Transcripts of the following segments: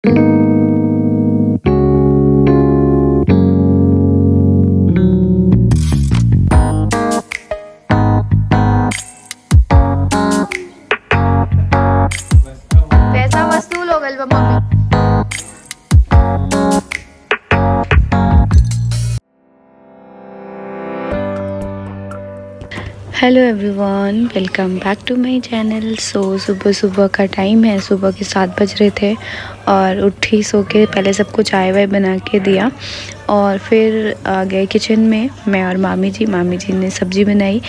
पैसा वसूल हो गइल बा mummy. Hello everyone, welcome back to my channel. सुबह सुबह का टाइम है, सुबह के 7 बज रहे थे और उठी सो के पहले सबको चाय वाय बना के दिया और फिर आ गए किचन में मैं और मामी जी ने सब्ज़ी बनाई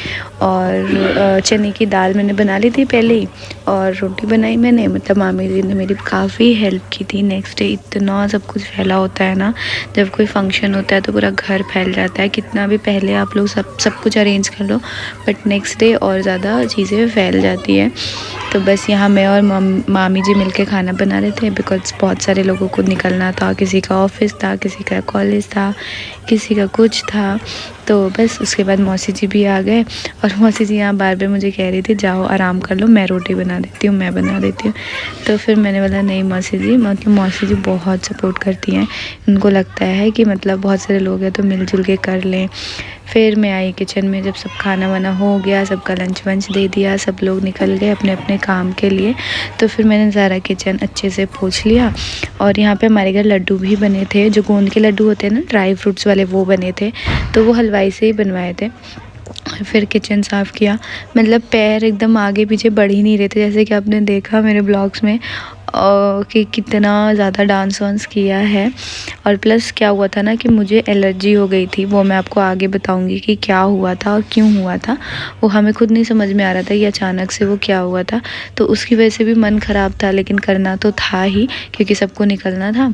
और चने की दाल मैंने बना ली थी पहले ही और रोटी बनाई मैंने। मतलब मामी जी ने मेरी काफ़ी हेल्प की थी। नेक्स्ट डे इतना सब कुछ फैला होता है ना, जब कोई फंक्शन होता है तो पूरा घर फैल जाता है। कितना भी पहले आप लोग सब कुछ अरेंज कर लो बट नेक्स्ट डे और ज़्यादा चीज़ें फैल जाती है। तो बस यहाँ मैं और मामी जी मिलके खाना बना रहे थे बिकॉज़ बहुत सारे लोगों को निकलना था। किसी का ऑफिस था, किसी का कॉलेज था, किसी का कुछ था। तो बस उसके बाद मौसी जी भी आ गए और मौसी जी यहाँ बार बार मुझे कह रही थी जाओ आराम कर लो, मैं रोटी बना देती हूँ, मैं बना देती हूँ। तो फिर मैंने बोला नहीं मौसी जी, मतलब मौसी जी बहुत सपोर्ट करती हैं। उनको लगता है कि मतलब बहुत सारे लोग हैं तो मिलजुल के कर लें। फिर मैं आई किचन में, जब सब खाना वाना हो गया, सबका लंच वंच दे दिया, सब लोग निकल गए अपने अपने काम के लिए। तो फिर मैंने सारा किचन अच्छे से पोंछ लिया और यहाँ पे हमारे घर लड्डू भी बने थे, जो गोंद के लड्डू होते हैं ना ड्राई फ्रूट्स वाले, वो बने थे। तो वो हलवाई से ही बनवाए थे। फिर किचन साफ़ किया। मतलब पैर एकदम आगे पीछे बढ़ ही नहीं रहे थे, जैसे कि आपने देखा मेरे ब्लॉग्स में कि कितना ज़्यादा डांस वांस किया है। और प्लस क्या हुआ था ना कि मुझे एलर्जी हो गई थी, वो मैं आपको आगे बताऊंगी कि क्या हुआ था और क्यों हुआ था। वो हमें खुद नहीं समझ में आ रहा था कि अचानक से वो क्या हुआ था। तो उसकी वजह से भी मन ख़राब था, लेकिन करना तो था ही क्योंकि सबको निकलना था।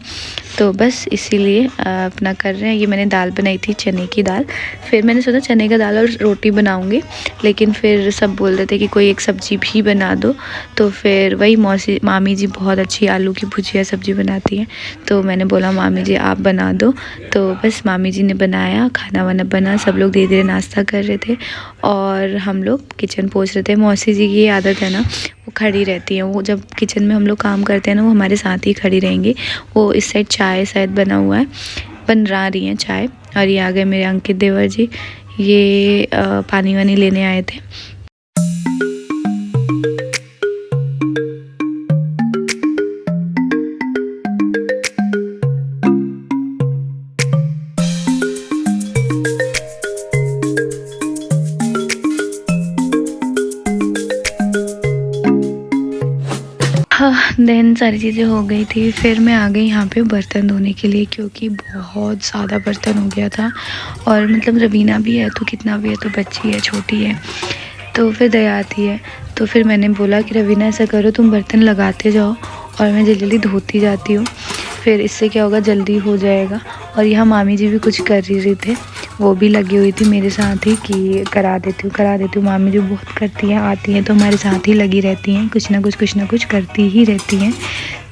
तो बस इसीलिए अपना कर रहे हैं। ये मैंने दाल बनाई थी, चने की दाल। फिर मैंने सोचा चने का दाल और रोटी बनाऊंगी, लेकिन फिर सब बोल रहे थे कि कोई एक सब्ज़ी भी बना दो। तो फिर वही मामी जी बहुत अच्छी आलू की भुजिया सब्ज़ी बनाती हैं, तो मैंने बोला मामी जी आप बना दो। तो बस मामी जी ने बनाया, खाना वाना बना, सब लोग धीरे धीरे नाश्ता कर रहे थे और हम लोग किचन पहुँच रहे थे। मौसी जी की ये आदत है ना, वो खड़ी रहती हैं। वो जब किचन में हम लोग काम करते हैं ना, वो हमारे साथ ही खड़ी रहेंगी। वो इस साइड चाय शायद बना हुआ है, बन रही हैं चाय। और ये आ गए मेरे अंकित देवर जी, ये पानी वानी लेने आए थे। देन सारी चीज़ें हो गई थी। फिर मैं आ गई यहाँ पे बर्तन धोने के लिए, क्योंकि बहुत ज़्यादा बर्तन हो गया था। और मतलब रवीना भी है तो कितना भी है तो बच्ची है, छोटी है, तो फिर दया आती है। तो फिर मैंने बोला कि रवीना ऐसा करो, तुम बर्तन लगाते जाओ और मैं जल्दी जल्दी धोती जाती हूँ, फिर इससे क्या होगा जल्दी हो जाएगा। और यहाँ मामी जी भी कुछ कर ही रहे थे, वो भी लगी हुई थी मेरे साथ ही कि करा देती हूँ। मामी जो बहुत करती हैं, आती हैं तो हमारे साथ ही लगी रहती हैं, कुछ ना कुछ करती ही रहती हैं।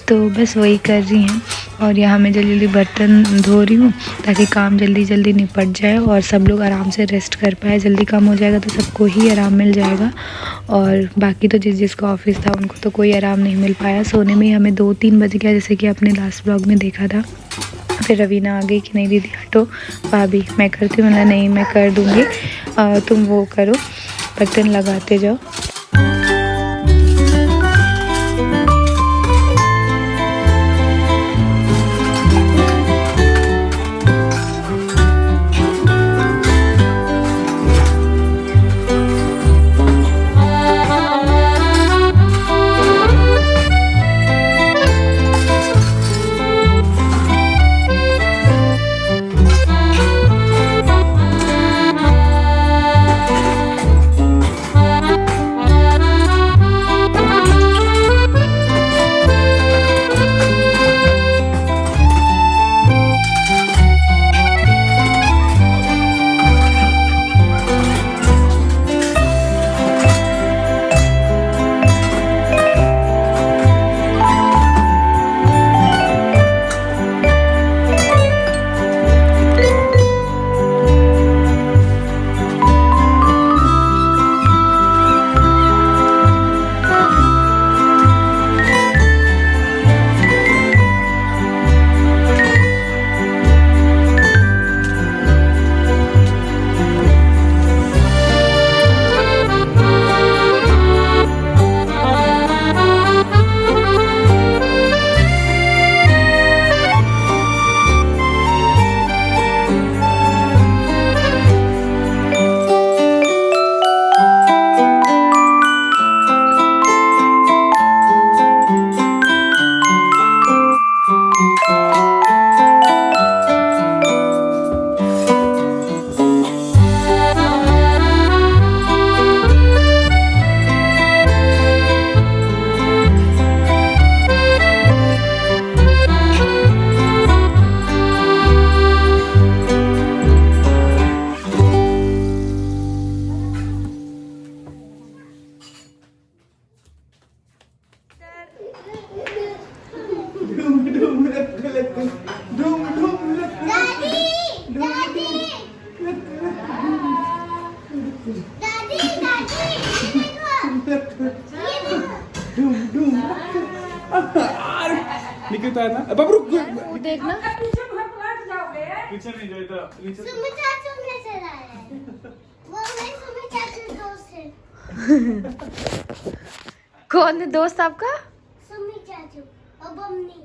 तो बस वही कर रही हैं। और यहाँ मैं जल्दी जल्दी बर्तन धो रही हूँ ताकि काम जल्दी जल्दी निपट जाए और सब लोग आराम से रेस्ट कर पाए। जल्दी काम हो जाएगा तो सबको ही आराम मिल जाएगा। और बाकी तो जिसका ऑफिस था उनको तो कोई आराम नहीं मिल पाया, सोने में ही हमें 2-3 बज गया, जैसे कि आपने लास्ट ब्लॉग में देखा था। फिर रवीना आ गई कि नहीं दीदी हटो, भाभी मैं करती हूँ। नहीं मैं कर दूँगी, तुम वो करो, बर्तन लगाते जाओ। धूम लक लक धूम धूम लक दादी दादी दादी दादी ये देखो धूम धूम निकलता है ना अब रुक देखना पीछे नहीं जाएगा नीचे सुमी चाचू नजर आ रहा है वो मैं सुमी चाचू दोस्त है कौन है दोस्त आपका? सुमी चाचू और मम्मी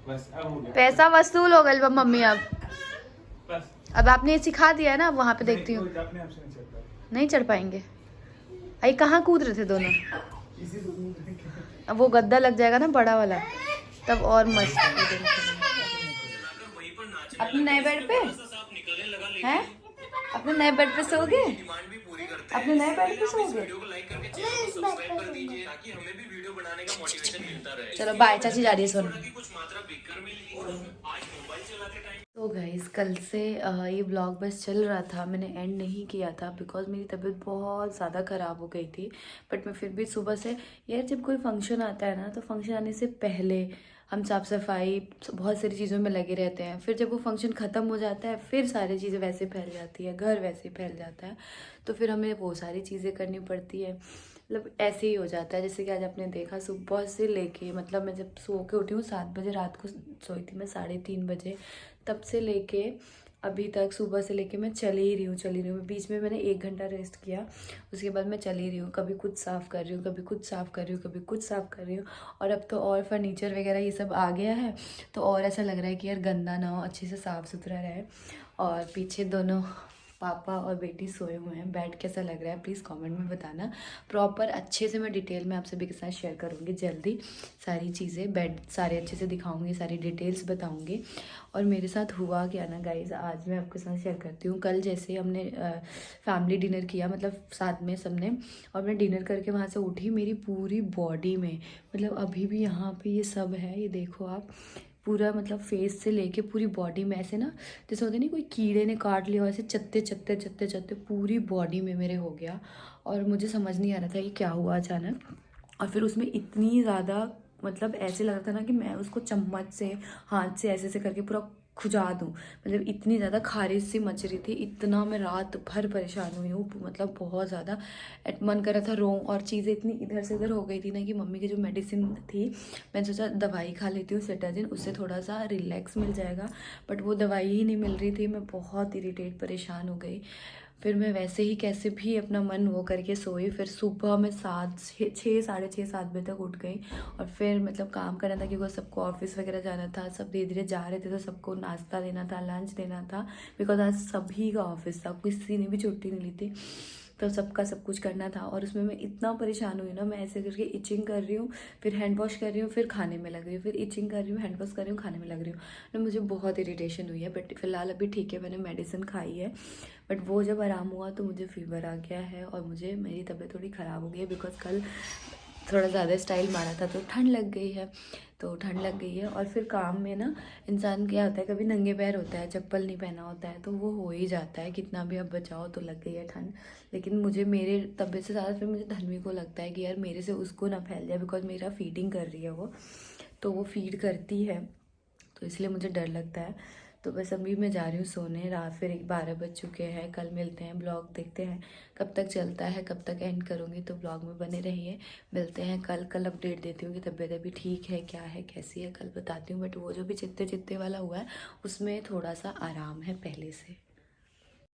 बस अब हो गया पैसा वसूल हो गया मम्मी अब बस अब आपने ये सिखा दिया है ना, वहाँ पे देखती हूँ। अपने आप से नहीं चलता नहीं चढ़ पाएंगे। आई कहाँ कूद रहे थे दोनों? इसी से अब वो गद्दा लग जाएगा ना बड़ा वाला, तब और मस्त। अपने नए बेड पे हैं? अपने नए बेड पे सोओगे? अपने नए बेड पे सोओगे? चलो बाय, चाची जा रही है सोने। तो गाइस कल से ये ब्लॉग बस चल रहा था, मैंने एंड नहीं किया था बिकॉज मेरी तबीयत बहुत ज़्यादा ख़राब हो गई थी। बट मैं फिर भी सुबह से, यार जब कोई फंक्शन आता है ना तो फंक्शन आने से पहले हम साफ़ सफाई बहुत सारी चीज़ों में लगे रहते हैं। फिर जब वो फंक्शन ख़त्म हो जाता है फिर सारी चीज़ें वैसे फैल जाती है, घर वैसे फैल जाता है, तो फिर हमें वो सारी चीज़ें करनी पड़ती है। मतलब ऐसे ही हो जाता है। जैसे कि आज आपने देखा सुबह से लेके, मतलब मैं जब सो के उठी हूँ 7 बजे, रात को सोई थी मैं 3:30 बजे, तब से लेके अभी तक सुबह से लेके मैं चली ही रही हूँ। बीच में मैंने 1 घंटा रेस्ट किया, उसके बाद मैं चली रही हूँ। कभी कुछ साफ़ कर रही हूँ, कभी कुछ साफ़ कर रही हूँ, कभी कुछ साफ़ कर रही हूँ। और अब तो और फर्नीचर वगैरह ये सब आ गया है तो और ऐसा लग रहा है कि यार गंदा ना हो, अच्छे से साफ़ सुथरा रहे। और पीछे दोनों पापा और बेटी सोए हुए हैं। बेड कैसा लग रहा है प्लीज़ कमेंट में बताना। प्रॉपर अच्छे से मैं डिटेल में आप सभी के साथ शेयर करूँगी जल्दी, सारी चीज़ें बेड सारे अच्छे से दिखाऊंगी, सारी डिटेल्स बताऊंगी। और मेरे साथ हुआ क्या ना गाइज़, आज मैं आपके साथ शेयर करती हूँ। कल जैसे हमने फैमिली डिनर किया, मतलब साथ में सबने, और मैं डिनर करके वहाँ से उठी, मेरी पूरी बॉडी में, मतलब अभी भी यहाँ पे ये सब है, ये देखो आप, पूरा मतलब फेस से लेके पूरी बॉडी में ऐसे ना, जैसे होते नहीं कोई कीड़े ने काट लिया ऐसे चत्ते चत्ते चत्ते चत्ते पूरी बॉडी में मेरे हो गया। और मुझे समझ नहीं आ रहा था ये क्या हुआ अचानक। और फिर उसमें इतनी ज़्यादा, मतलब ऐसे लग रहा था ना कि मैं उसको चम्मच से, हाथ से ऐसे ऐसे करके पूरा खुजा दूँ। मतलब इतनी ज़्यादा खारिश सी मच रही थी, इतना मैं रात भर परेशान हुई हूँ, मतलब बहुत ज़्यादा। मन कर रहा था रो, और चीज़ें इतनी इधर से इधर हो गई थी ना कि मम्मी की जो मेडिसिन थी, मैंने सोचा दवाई खा लेती हूँ सेटाजिन, उससे थोड़ा सा रिलैक्स मिल जाएगा, बट वो दवाई ही नहीं मिल रही थी। मैं बहुत इरिटेट परेशान हो गई। फिर मैं वैसे ही कैसे भी अपना मन वो करके सोई। फिर सुबह में 6 साढ़े 6 7 बजे तक उठ गई, और फिर मतलब काम करना था क्योंकि सबको ऑफिस वगैरह जाना था, सब धीरे धीरे जा रहे थे, तो सबको नाश्ता देना था, लंच देना था, बिकॉज आज सभी का ऑफिस था, किसी ने भी छुट्टी नहीं ली थी, तो सबका सब कुछ करना था। और उसमें मैं इतना परेशान हुई ना, मैं ऐसे करके इचिंग कर रही हूँ, फिर हैंड वॉश कर रही हूँ, फिर खाने में लग रही हूँ, फिर इचिंग कर रही हूँ, हैंड वॉश कर रही हूँ, खाने में लग रही हूँ ना। मुझे बहुत इरिटेशन हुई है, बट फिलहाल अभी ठीक है, मैंने मेडिसिन खाई है। बट वो जब आराम हुआ तो मुझे फीवर आ गया है, और मुझे मेरी तबीयत थोड़ी ख़राब हो गई है, बिकॉज कल थोड़ा ज़्यादा स्टाइल मारा था तो ठंड लग गई है, और फिर काम में ना इंसान क्या होता है, कभी नंगे पैर होता है, चप्पल नहीं पहना होता है, तो वो हो ही जाता है, कितना भी अब बचाओ तो लग गई है ठंड। लेकिन मुझे मेरे तबीयत से ज़्यादा फिर मुझे धन्वी को लगता है कि यार मेरे से उसको ना फैल जाए, बिकॉज मेरा फीडिंग कर रही है वो, तो वो फीड करती है, तो इसलिए मुझे डर लगता है। तो बस अभी मैं जा रही हूँ सोने, रात फिर 12 बज चुके हैं। कल मिलते हैं, ब्लॉग देखते हैं कब तक चलता है, कब तक एंड करूँगी, तो ब्लॉग में बने रहिए। मिलते हैं कल अपडेट देती हूँ कि तबीयत अभी ठीक है, क्या है, कैसी है, कल बताती हूँ। बट वो जो भी चित्ते चित्ते वाला हुआ है उसमें थोड़ा सा आराम है पहले से।